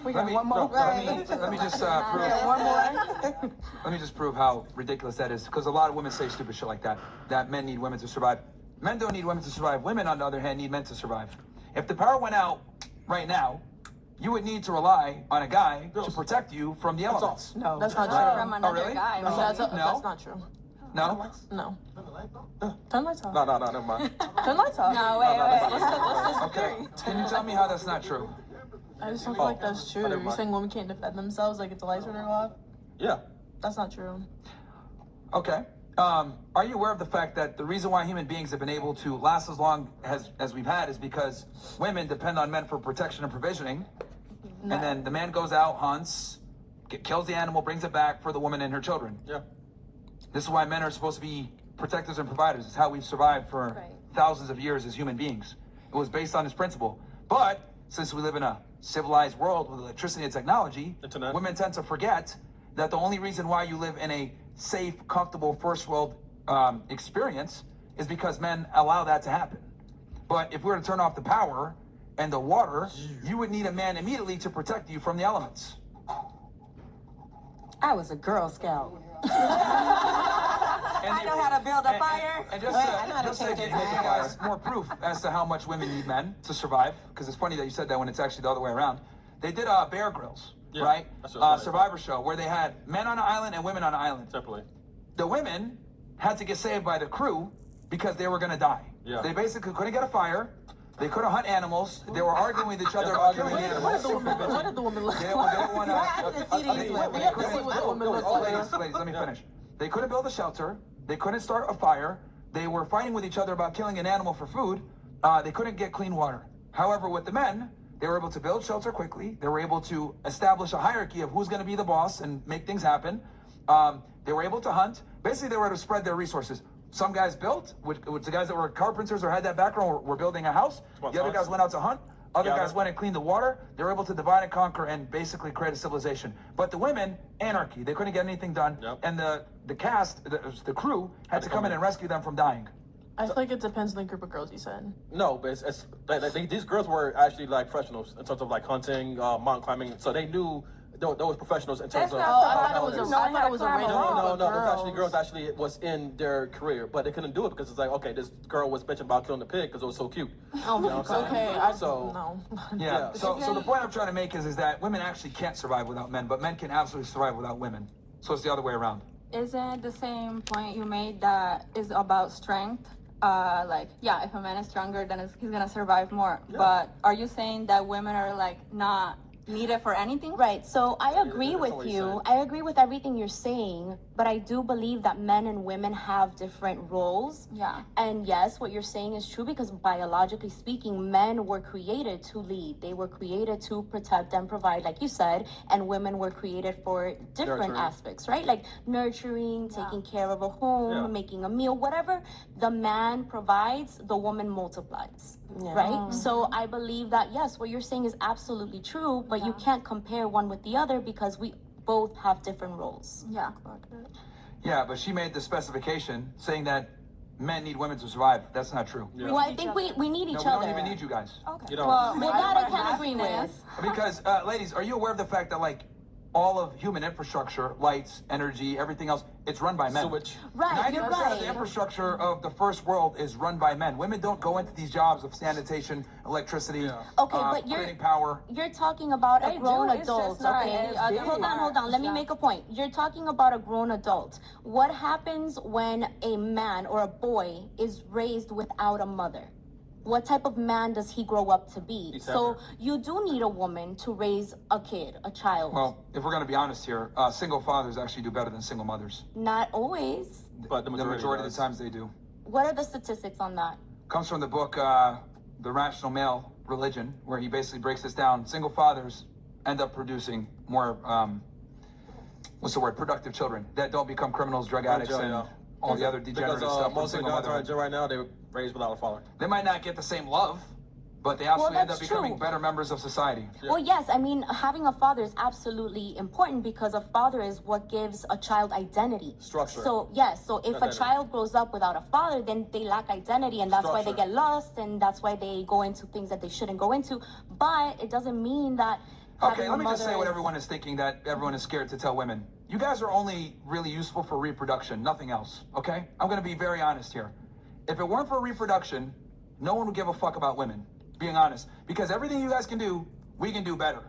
We got one more. Let me just prove. One more. Let me just prove how ridiculous that is, because a lot of women say stupid shit like that. That men need women to survive. Men don't need women to survive. Women, on the other hand, need men to survive. If the power went out right now, you would need to rely on a guy to protect you from the elements. No, That's not Right. true. From another really? guy. No. That's No? not true. No? No. Turn lights off. No, never mind. Turn lights off. No, wait. Okay. Can you tell me how that's not true? I just don't feel like that's true. never You're mind. saying women can't defend themselves, like if the lights were turned off? Yeah. That's not true. Okay. Are you aware of the fact that the reason why human beings have been able to last as long as we've had is because women depend on men for protection and provisioning, and then the man goes out, hunts, kills the animal, brings it back for the woman and her children. Yeah. This is why men are supposed to be protectors and providers. It's how we've survived for thousands of years as human beings. It was based on this principle. But since we live in a civilized world with electricity and technology, Internet. women tend to forget that the only reason why you live in a safe, comfortable first world experience is because men allow that to happen. But if we were to turn off the power and the water, you would need a man immediately to protect you from the elements. I was a Girl Scout. And I know how to build a fire. And just I know how to to change give it. you guys more proof as to how much women need men to survive, because it's funny that you said that when it's actually the other way around. They did Bear Grylls, Yeah, right? that's what I was Survivor show, where they had men on an island and women on an island. Separately. The women had to get saved by the crew because they were going to die. Yeah. They basically couldn't get a fire. They couldn't hunt animals. They were arguing with each other about killing What animals. did the woman look They like? didn't want I have to see these women. We have to see what the woman looks like. Ladies, let me finish. They couldn't build a shelter. They couldn't start a fire. They were fighting with each other about killing an animal for food. They couldn't get clean water. However, with the men, they were able to build shelter quickly. They were able to establish a hierarchy of who's going to be the boss and make things happen. They were able to hunt. Basically, they were able to spread their resources. Some guys built, which the guys that were carpenters or had that background were building a house. The other guys went out to hunt. Other guys went and cleaned the water. They were able to divide and conquer and basically create a civilization. But the women, anarchy. They couldn't get anything done. Yep. And the cast, the crew, had to come in and rescue them from dying. I feel like it depends on the group of girls you said. No, but these girls were actually like professionals in terms of like hunting, mountain climbing. So they knew they was professionals in terms That's of. not I the thought it Bible. was You a, know I how thought it to was a climb a random wall. group No, of there's actually girls. girls actually was in their career, but they couldn't do it because it's like, okay, this girl was bitching about killing the pig because it was so cute. Oh my You know what I'm god. saying? Okay, So- no. Yeah. Yeah. So the point I'm trying to make is that women actually can't survive without men, but men can absolutely survive without women. So it's the other way around. Isn't the same point you made that is about strength? Like, yeah, if a man is stronger, then he's gonna survive more. But are you saying that women are like not needed for anything? Right, so I agree that's with not what he's you. saying. I agree with everything you're saying, but I do believe that men and women have different roles. Yeah. And yes, what you're saying is true because biologically speaking, men were created to lead. They were created to protect and provide, like you said, and women were created for different Nurturing. aspects, right? Like nurturing, taking care of a home, Yeah. making a meal, whatever the man provides, the woman multiplies. Right? So I believe that yes, what you're saying is absolutely true, but you can't compare one with the other because we both have different roles. Yeah. Yeah, but she made the specification saying that men need women to survive. That's not true. Yeah. Well, I think we need No, each we other. don't even need you guys. You know, Well, that I can agree with. Because, ladies, are you aware of the fact that, like, all of human infrastructure, lights, energy, everything else, it's run by men? sewage. Right, you're 90% of the right. infrastructure of the first world is run by men. Women don't go into these jobs of sanitation, electricity, Okay, but you're- creating power. You're talking about They a grown do, it's adult, just not okay? as big. Hold on. Let me make a point. You're talking about a grown adult. What happens when a man or a boy is raised without a mother? What type of man does he grow up to be? He's So separate. you do need a woman to raise a kid, a child. Well, if we're going to be honest here, single fathers actually do better than single mothers. Not always. But the majority of the times they do. What are the statistics on that? Comes from the book, The Rational Male Religion, where he basically breaks this down. Single fathers end up producing more, productive children that don't become criminals, drug addicts, jail, and yeah. all the other Because degenerative stuff from most of the single guys are in motherhood. jail right now, they were raised without a father. They might not get the same love, but they absolutely end up that's becoming true. better members of society. Yeah. Well, yes, I mean, having a father is absolutely important because a father is what gives a child identity. Structure. So, yes, so if a Identity. child grows up without a father, then they lack identity, and that's why they Structure. get lost, and that's why they go into things that they shouldn't go into. But it doesn't mean that Okay, having let a me just say mother what is- everyone is thinking that everyone is scared to tell women. You guys are only really useful for reproduction, nothing else, okay? I'm going to be very honest here. If it weren't for reproduction, no one would give a fuck about women, being honest. Because everything you guys can do, we can do better.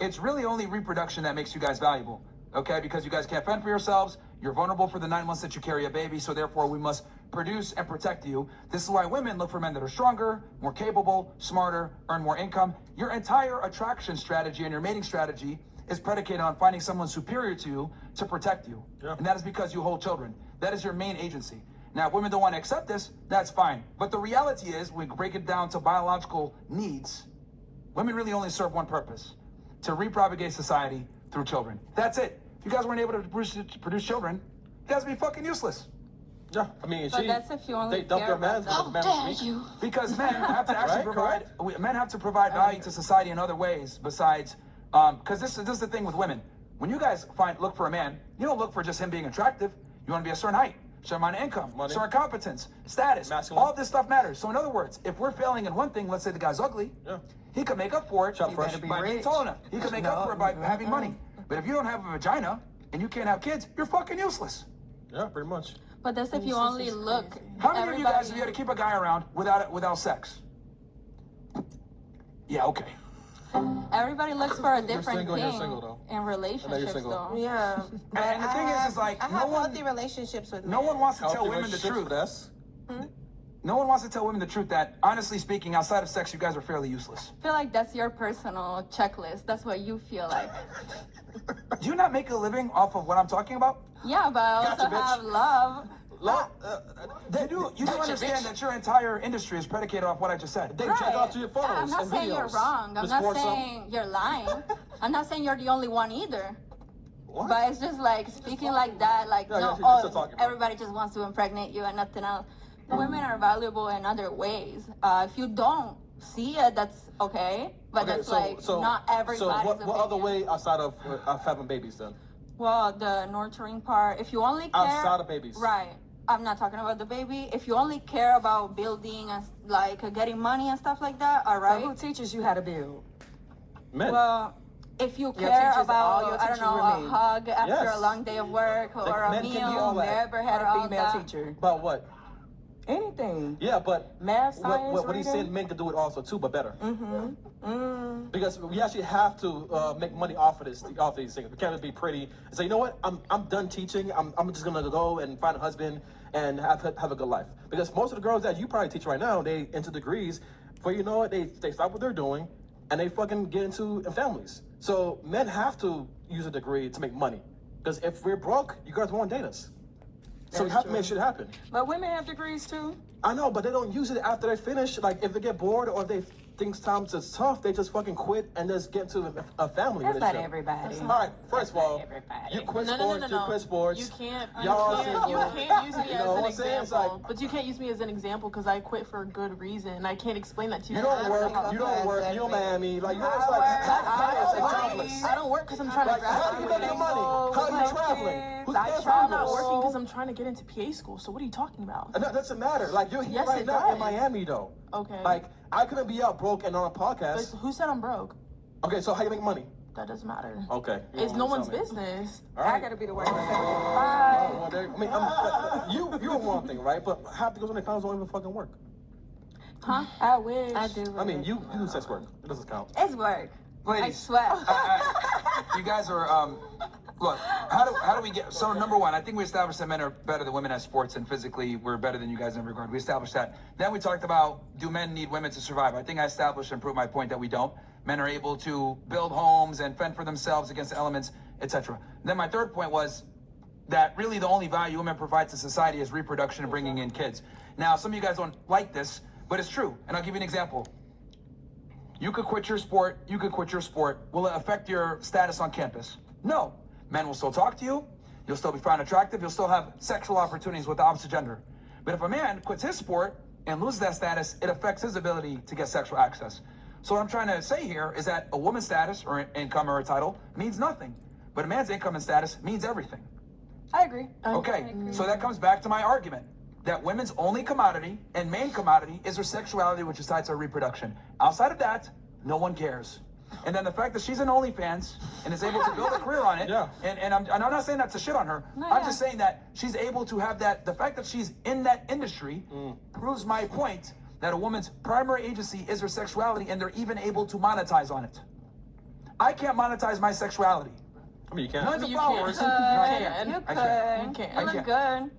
It's really only reproduction that makes you guys valuable, okay? Because you guys can't fend for yourselves. You're vulnerable for the 9 months that you carry a baby, so therefore we must produce and protect you. This is why women look for men that are stronger, more capable, smarter, earn more income. Your entire attraction strategy and your mating strategy is predicated on finding someone superior to you to protect you. Yeah. And that is because you hold children. That is your main agency. Now, if women don't want to accept this, that's fine. But the reality is, we break it down to biological needs. Women really only serve one purpose: to repropagate society through children. That's it. If you guys weren't able to produce children, you guys would be fucking useless. Yeah, I mean, But that's if you only they dump care their mans about because How the man dare was weak. you? Because men have to actually Right, provide. Men have to provide value to society in other ways besides. Because this is the thing with women. When you guys look for a man, you don't look for just him being attractive. You want to be a certain height, certain amount of income, Money. certain competence, status. Masculine. All of this stuff matters. So in other words, if we're failing in one thing, let's say the guy's ugly, Yeah. he could make up for it Shot fresh. by being rich. tall enough. He could make up No. for it by having money. But if you don't have a vagina and you can't have kids, you're fucking useless. Yeah, pretty much. But that's if you This only is look. crazy. How many of you guys have everybody- you had to keep a guy around without sex? Yeah, okay. Everybody looks for a different single, you're thing single, though. in relationships, single. though. Yeah. But And the thing is like, I no have one- healthy relationships with No men. one wants to tell Healthy women the relationships truth. with us. No one wants to tell women the truth that, honestly speaking, outside of sex, you guys are fairly useless. I feel like that's your personal checklist. That's what you feel like. Do you not make a living off of what I'm talking about? Yeah, but I also Gotcha, bitch. have love. Love, You do understand that your entire industry is predicated off what I just said. they check Right. out to your photos I'm not and saying videos. you're wrong. I'm Miss not Foursome. saying you're lying. I'm not saying you're the only one either. What? But it's just like speaking like that, like Yeah, no, yeah, she's still oh, talking about it. everybody just wants to impregnate you and nothing else. Women are valuable in other ways. If you don't see it, that's okay. But Okay, that's not everybody's So what other opinion. way outside of having babies then? Well, the nurturing part. If you only care Outside of babies. right? I'm not talking about the baby. If you only care about building and like getting money and stuff like that, all So right. who teaches you how to build? Men. Well, if you Your care teachers- all about, your I don't teachers know, were a men. hug after Yes. a long day of work or Like, a men can do meal, all that. Never had or a all female that. teacher. About what? Anything. Yeah, but Math, science, what he's reading. saying, men can do it also too, but better. Mm. Because we actually have to make money off of these things. We can't just be pretty and say, you know what, I'm done teaching. I'm just gonna go and find a husband and have a good life. Because most of the girls that you probably teach right now, they into degrees, for you know what, they stop what they're doing and they fucking get into families. So men have to use a degree to make money. Because if we're broke, you guys won't date us. So we That's have to true. make shit happen. But women have degrees too. I know, but they don't use it after they finish. Like, if they get bored or if they think times is tough, they just fucking quit and just get into a family That's not relationship. everybody. All right, first of all, everybody. you quit No, sports, you quit sports. You can't. Y'all You single. can't use me You as know an what I'm saying? It's example. like- But you can't use me as an example because I quit for a good reason. I can't explain that to you. You don't work, you're in Miami. Like, you're just like, how is jobless? I don't work because I'm trying Like, to how graduate. do you make your money? How are you traveling? Who's I paying for I'm your not bills? working because I'm trying to get into PA school. So what are you talking about? And that doesn't matter. Like, you're here Yes, right it now in does. Miami, though. Okay. Like, I couldn't be out broke and on a But podcast. who said I'm broke? Okay, so how you make money? That doesn't matter. Okay. you It's don't no wanna one's tell me. business. All I right. gotta be the one to say bye. Well, I mean, you're one thing, right? But half the girls on their accounts don't even fucking work. Huh? I wish. I do. I mean, you do sex work. It doesn't count. It's work. I Ladies, sweat. you guys are, look, how do we get, so number one, I think we established that men are better than women at sports and physically we're better than you guys in every regard. We established that. Then we talked about, do men need women to survive? I think I established and proved my point that we don't. Men are able to build homes and fend for themselves against the elements, etc. Then my third point was that really the only value women provide to society is reproduction and bringing in kids. Now, some of you guys don't like this, but it's true. And I'll give you an example. You could quit your sport. You could quit your sport. Will it affect your status on campus? No. Men will still talk to you. You'll still be found attractive. You'll still have sexual opportunities with the opposite gender. But if a man quits his sport and loses that status, it affects his ability to get sexual access. So what I'm trying to say here is that a woman's status or income or a title means nothing. But a man's income and status means everything. I agree. Okay, so that comes back to my argument that women's only commodity and main commodity is her sexuality, which is tied to her reproduction. Outside of that, no one cares. And then the fact that she's an OnlyFans and is able to build a career on it. Yeah. And I'm not saying that to shit on her. No, I'm yeah. just saying that she's able to have that. The fact that she's in that industry proves my point that a woman's primary agency is her sexuality, and they're even able to monetize on it. I can't monetize my sexuality. I mean, you can't. Millions of You followers. can't. No, I You can't. can't. You I could. can't. You can't. You I look can't. good.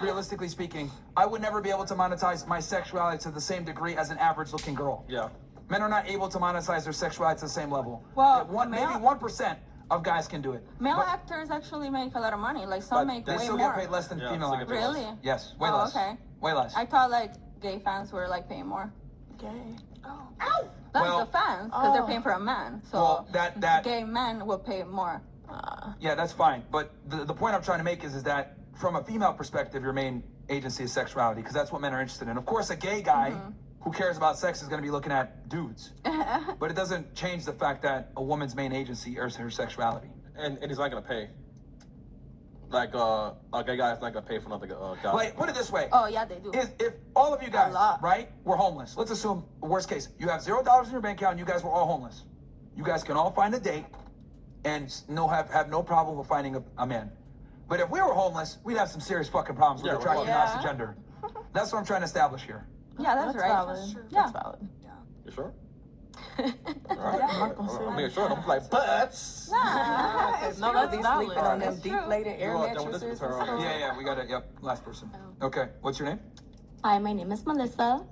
Realistically speaking, I would never be able to monetize my sexuality to the same degree as an average-looking girl. Yeah. Men are not able to monetize their sexuality to the same level. Well, Maybe male- 1% of guys can do it. Male But actors actually make a lot of money. Like some But make they way still more. get paid less than Yeah, female still get actors. paid less. Really? Yes, way Oh, less. okay. Way less. I thought like gay fans were like paying more. Gay. Not Well- the fans, because they're Oh. paying for a man. So Well, that gay men will pay more. yeah, that's fine. But the point I'm trying to make is that from a female perspective, your main agency is sexuality, because that's what men are interested in. Of course, a gay guy who cares about sex is going to be looking at dudes, but it doesn't change the fact that a woman's main agency is her sexuality. And he's not gonna pay. Like a gay guy's not gonna pay for another guy. Like, put it this way. Oh yeah, they do. If all of you guys, lot. right, were homeless, let's assume, worst case, you have $0 in your bank account and you guys were all homeless. You guys can all find a date and have no problem with finding a man. But if we were homeless, we'd have some serious fucking problems with Yeah, attracting the yeah. opposite gender. That's what I'm trying to establish here. Yeah, that's, right. valid. Yeah. That's valid. You sure? All right. I'm not gonna say I'm making sure. I'm like, butts. No, that's valid. On them It's true. deflated air You are done with this mattresses. with her, and stuff. Yeah, we got it. Yep, last person. Okay, what's your name? Hi, my name is Melissa.